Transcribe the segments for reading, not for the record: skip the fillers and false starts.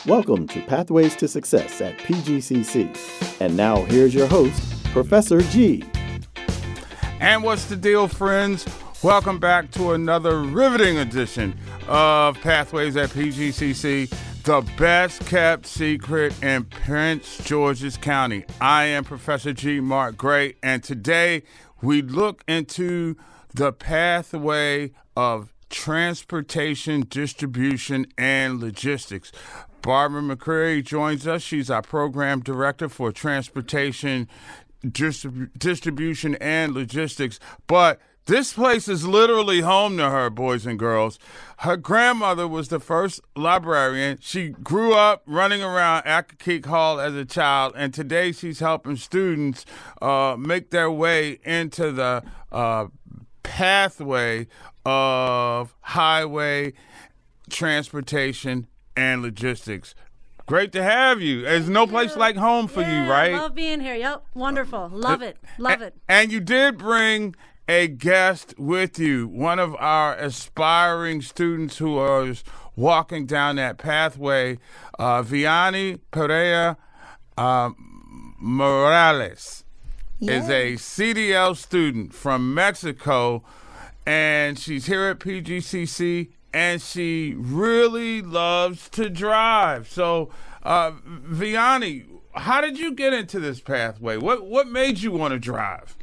Welcome to Pathways to Success at PGCC. And now here's your host, Professor G. And what's the deal, friends? Welcome back to another riveting edition of Pathways at PGCC, the best kept secret in Prince George's County. I am Professor G. Mark Gray, and today we look into the pathway of transportation, distribution, and logistics. Barbara McCreary joins us. She's our program director for transportation, distribution, and logistics. But this place is literally home to her, boys and girls. Her grandmother was the first librarian. She grew up running around Accokeek Hall as a child, and today she's helping students make their way into the pathway of highway transportation and logistics. Great to have you. There's no place like home for you, right? I love being here. Yep, wonderful. Love it. And you did bring a guest with you, one of our aspiring students who is walking down that pathway, Vianey Pereara-Morales. Is a CDL student from Mexico, and she's here at PGCC, and she really loves to drive. So, Vianey, how did you get into this pathway? What made you want to drive?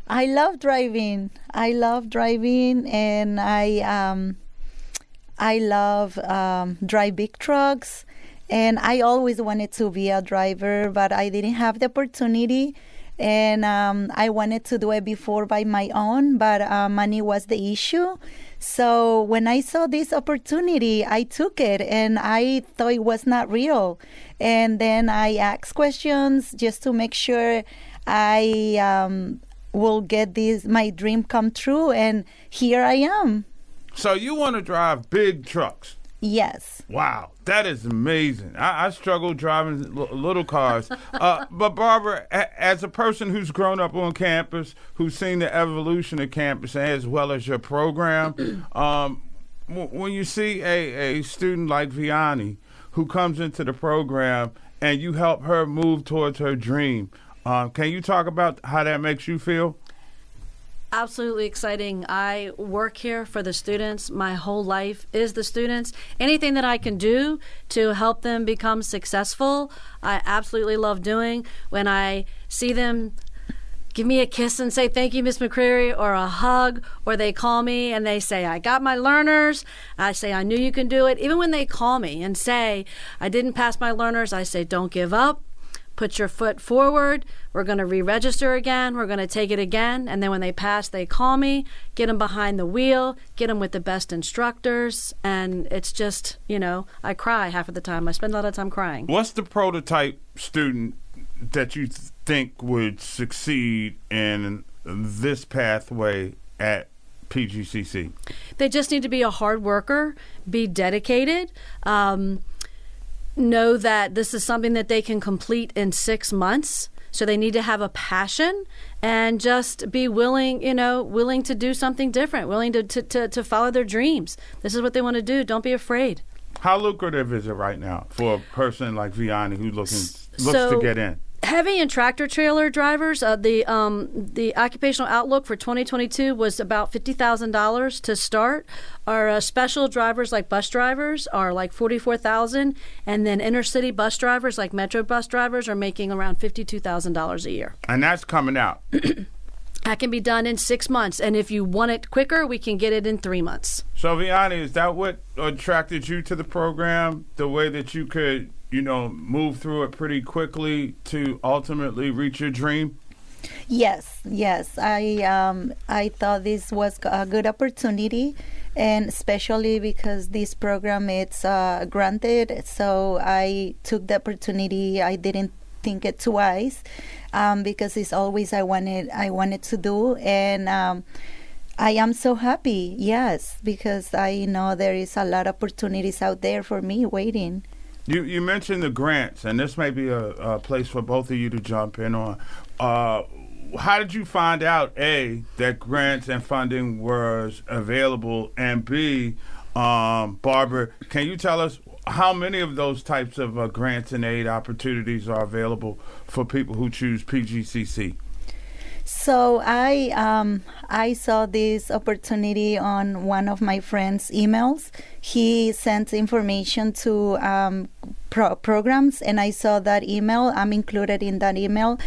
I love driving, and I love drive big trucks, and I always wanted to be a driver, but I didn't have the opportunity. And I wanted to do it before by my own, but money was the issue. So when I saw this opportunity, I took it, and I thought it was not real. And then I asked questions just to make sure I will get my dream come true, and here I am. So you want to drive big trucks? Yes. Wow, that is amazing. I struggle driving little cars. But Barbara, as a person who's grown up on campus, who's seen the evolution of campus as well as your program, when you see a student like Vianey who comes into the program and you help her move towards her dream, can you talk about how that makes you feel? Absolutely exciting. I work here for the students. My whole life is the students. Anything that I can do to help them become successful, I absolutely love doing. When I see them give me a kiss and say, "Thank you, Miss McCreary," or a hug, or they call me and they say, "I got my learners," I say, "I knew you can do it." Even when they call me and say, "I didn't pass my learners," I say, "Don't give up. Put your foot forward. We're going to re-register again. We're going to take it again." And then when they pass, they call me, get them behind the wheel, get them with the best instructors. And it's just, I cry half of the time. I spend a lot of time crying. What's the prototype student that you think would succeed in this pathway at PGCC? They just need to be a hard worker, be dedicated, know that this is something that they can complete in 6 months. So they need to have a passion and just be willing to do something different, willing to follow their dreams. This is what they want to do. Don't be afraid. How lucrative is it right now for a person like Vianey who looks to get in? Heavy and tractor trailer drivers, the occupational outlook for 2022 was about $50,000 to start. Our special drivers like bus drivers are like $44,000, and then inner city bus drivers like metro bus drivers are making around $52,000 a year. And that's coming out. That can be done in 6 months, and if you want it quicker, we can get it in 3 months. So Vianey, is that what attracted you to the program? The way that you could move through it pretty quickly to ultimately reach your dream? Yes. I thought this was a good opportunity, and especially because this program is granted. So I took the opportunity. I didn't think it twice because it's always I wanted to do, and I am so happy. Yes, because I know there is a lot of opportunities out there for me waiting. You mentioned the grants, and this may be a place for both of you to jump in on. How did you find out, A, that grants and funding was available, and B, Barbara, can you tell us how many of those types of grants and aid opportunities are available for people who choose PGCC? So I saw this opportunity on one of my friend's emails. He sent information to programs, and I saw that email. I'm included in that email.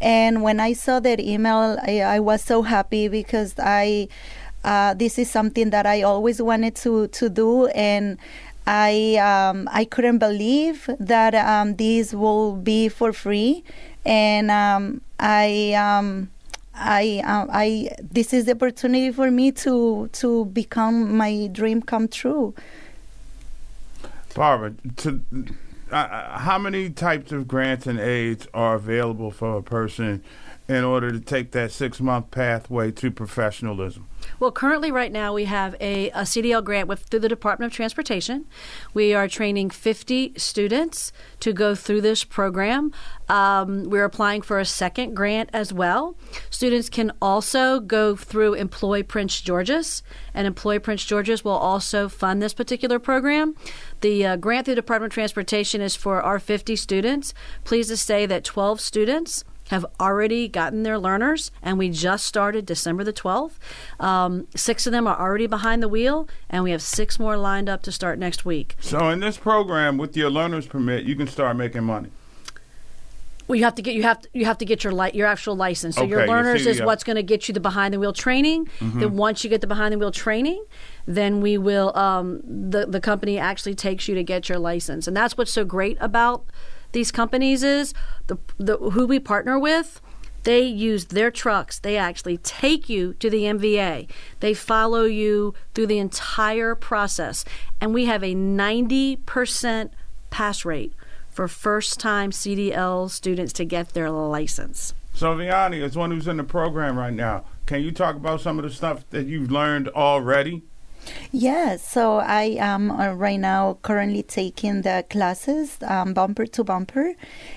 And when I saw that email, I was so happy because this is something that I always wanted to do, and I couldn't believe that these will be for free, and this is the opportunity for me to become my dream come true. Barbara, how many types of grants and aids are available for a person in order to take that 6-month pathway to professionalism? Well, currently right now we have a CDL grant through the Department of Transportation. We are training 50 students to go through this program. We're applying for a second grant as well. Students can also go through Employ Prince George's, and Employ Prince George's will also fund this particular program. The grant through the Department of Transportation is for our 50 students. Pleased to say that 12 students have already gotten their learners, and we just started December the 12th. 6 of them are already behind the wheel, and we have 6 more lined up to start next week. So in this program, with your learner's permit, you can start making money. Well, you have to get your actual license. So Okay, your learners your is CDL. what's going to get you the behind the wheel training. Then once you get the behind the wheel training, then we will the company actually takes you to get your license. And that's what's so great about these companies is the who we partner with. They use their trucks. They actually take you to the MVA. They follow you through the entire process. And we have a 90% pass rate for first-time CDL students to get their license. So Vianey, as one who's in the program right now, can you talk about some of the stuff that you've learned already? Yes, so I am right now currently taking the classes bumper to bumper,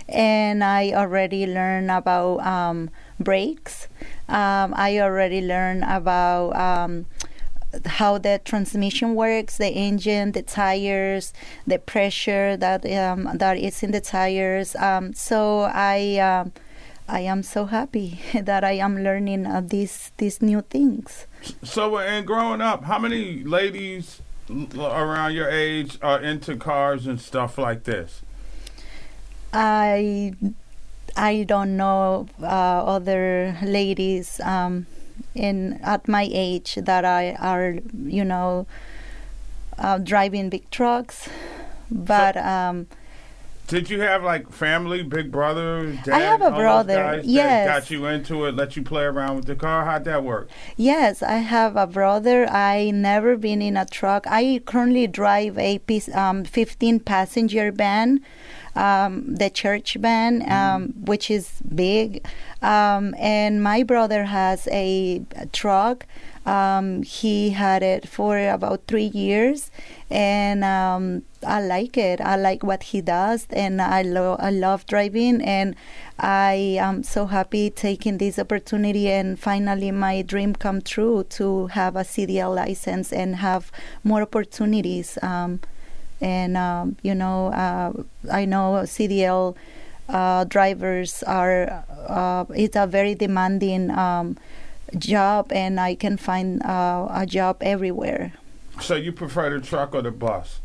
and I already learned about brakes. I already learned about how the transmission works, the engine, the tires, the pressure that is in the tires. So I am so happy that I am learning these new things. So in growing up, how many ladies around your age are into cars and stuff like this? I don't know other ladies at my age that are driving big trucks, but. Did you have like family, big brother, dad? I have a all those brother, guys yes. That got you into it, let you play around with the car? How'd that work? Yes, I have a brother. I never been in a truck. I currently drive a 15-passenger van, the church van, which is big. And my brother has a truck. He had it for about 3 years, and I like it. I like what he does, and I love driving, and I am so happy taking this opportunity and finally my dream come true to have a CDL license and have more opportunities. I know CDL drivers are it's a very demanding job, and I can find a job everywhere. So you prefer the truck or the bus?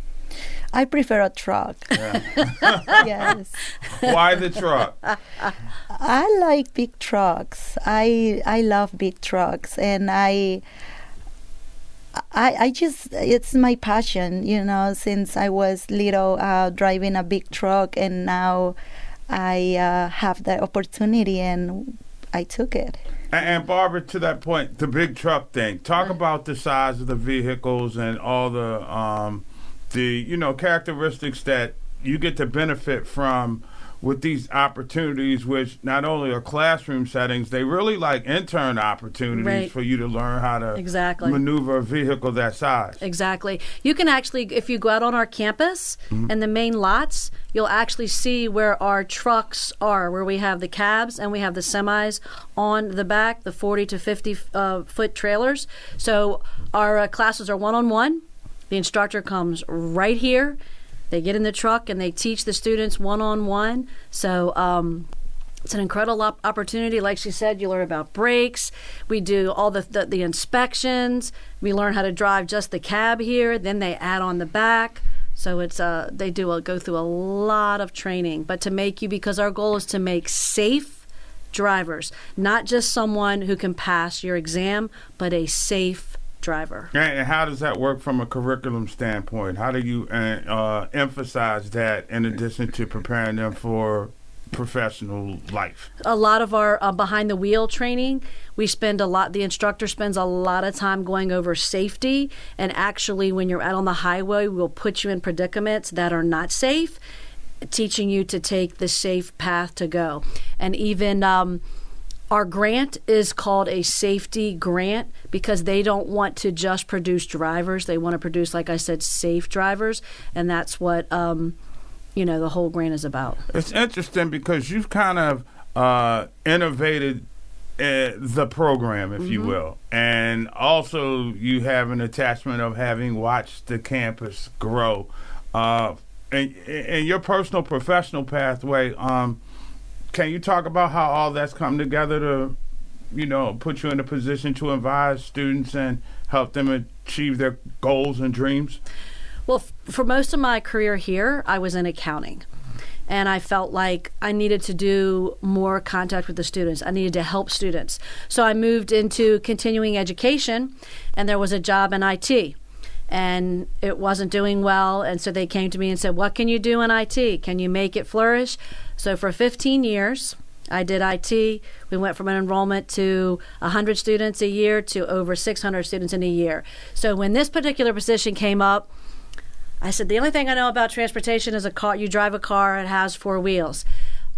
I prefer a truck. Yeah. Yes. Why the truck? I like big trucks. I love big trucks, and I just, it's my passion, since I was little, driving a big truck, and now I have the opportunity and I took it. And Barbara, to that point, the big truck thing. Talk about the size of the vehicles and all the characteristics that you get to benefit from with these opportunities, which not only are classroom settings, they really like intern opportunities Right. for you to learn how to Exactly. maneuver a vehicle that size. Exactly. You can actually, if you go out on our campus and the main lots, you'll actually see where our trucks are, where we have the cabs and we have the semis on the back, the 40 to 50 foot trailers. So our classes are one-on-one. The instructor comes right here. They get in the truck and they teach the students one-on-one. So it's an incredible opportunity. Like she said, you learn about brakes. We do all the inspections. We learn how to drive just the cab here. Then they add on the back. So it's they go through a lot of training. But to make you, because our goal is to make safe drivers, not just someone who can pass your exam, but a safe driver. And how does that work from a curriculum standpoint? How do you emphasize that in addition to preparing them for professional life? A lot of our behind the wheel training, the instructor spends a lot of time going over safety, and actually when you're out on the highway, we'll put you in predicaments that are not safe, teaching you to take the safe path to go. And even our grant is called a safety grant because they don't want to just produce drivers. They want to produce, like I said, safe drivers, and that's what the whole grant is about. It's interesting because you've kind of innovated the program, if you will, and also you have an attachment of having watched the campus grow. In your personal professional pathway, can you talk about how all that's come together to, put you in a position to advise students and help them achieve their goals and dreams? Well, for most of my career here, I was in accounting. And I felt like I needed to do more contact with the students. I needed to help students. So I moved into continuing education, and there was a job in IT. And it wasn't doing well, and so they came to me and said, what can you do in IT? Can you make it flourish? So for 15 years, I did IT. We went from an enrollment to 100 students a year to over 600 students in a year. So when this particular position came up, I said, the only thing I know about transportation is a car. You drive a car, it has 4 wheels.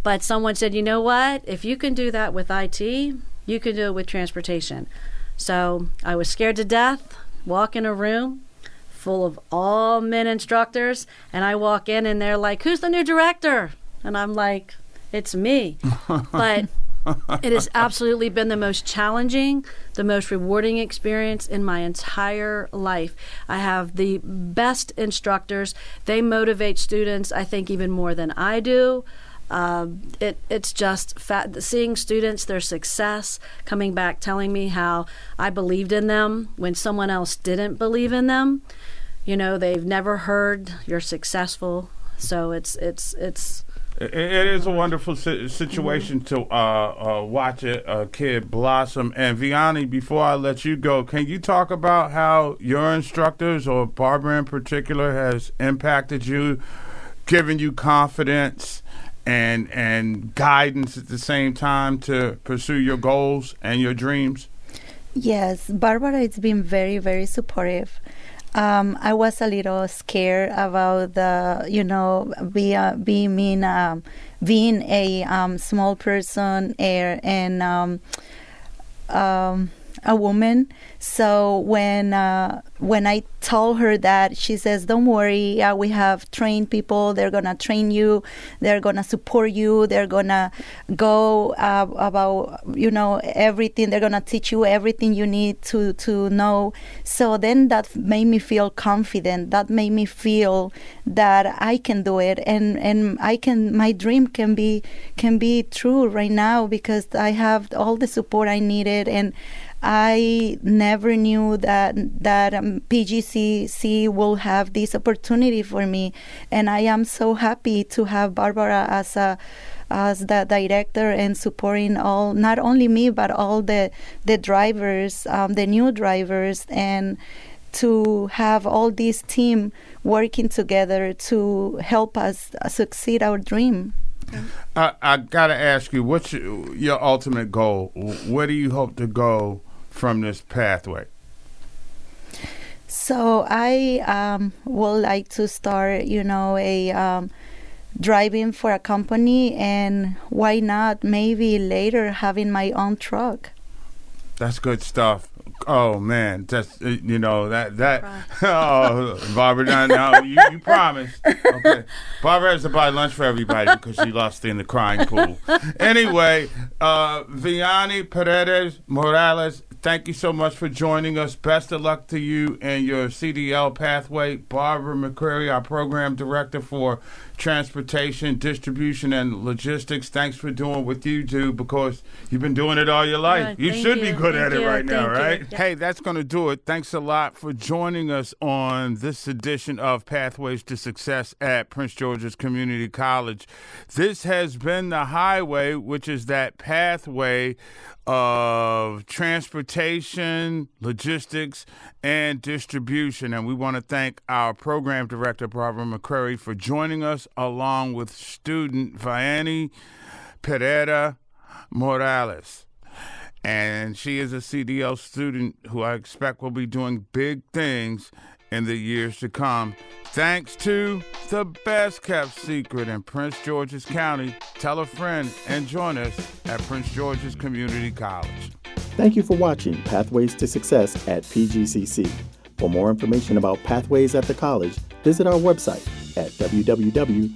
But someone said, you know what? If you can do that with IT, you can do it with transportation. So I was scared to death, walk in a room full of all men instructors, and I walk in and they're like, who's the new director? And I'm like, it's me. But it has absolutely been the most challenging, the most rewarding experience in my entire life. I have the best instructors. They motivate students, I think, even more than I do. It's just seeing students, their success, coming back, telling me how I believed in them when someone else didn't believe in them. They've never heard you're successful. So It is a wonderful situation to watch a kid blossom. And Vianey, before I let you go, can you talk about how your instructors, or Barbara in particular, has impacted you, given you confidence and guidance at the same time to pursue your goals and your dreams? Yes, Barbara has been very, very supportive. I was a little scared about being a small person and a woman. So when I told her that, she says, don't worry, we have trained people. They're going to train you. They're going to support you. They're going to go about, everything. They're going to teach you everything you need to know. So then that made me feel confident. That made me feel that I can do it. And my dream can be true right now because I have all the support I needed. And I never knew that PGCC will have this opportunity for me, and I am so happy to have Barbara as the director and supporting not only me but all the drivers, the new drivers, and to have all this team working together to help us succeed our dream. I gotta ask you, what's your ultimate goal? Where do you hope to go from this pathway? So I would like to start, driving for a company, and why not maybe later having my own truck. That's good stuff. Oh man, that's oh, Barbara, no, you promised. Okay, Barbara has to buy lunch for everybody because she lost in the crying pool. Anyway, Vianey Pereara-Morales, thank you so much for joining us. Best of luck to you and your CDL pathway. Barbara McCreary, our program director for transportation, distribution, and logistics. Thanks for doing what you do, because you've been doing it all your life. You should be good at it right now, right? Yeah. Hey, that's going to do it. Thanks a lot for joining us on this edition of Pathways to Success at Prince George's Community College. This has been the highway, which is that pathway of transportation, logistics, and distribution. And we want to thank our program director, Barbara McCreary, for joining us, along with student Vianey Pereara-Morales. And she is a CDL student who I expect will be doing big things in the years to come. Thanks to the best kept secret in Prince George's County. Tell a friend and join us at Prince George's Community College. Thank you for watching Pathways to Success at PGCC. For more information about Pathways at the college, visit our website at www.pgcc.edu.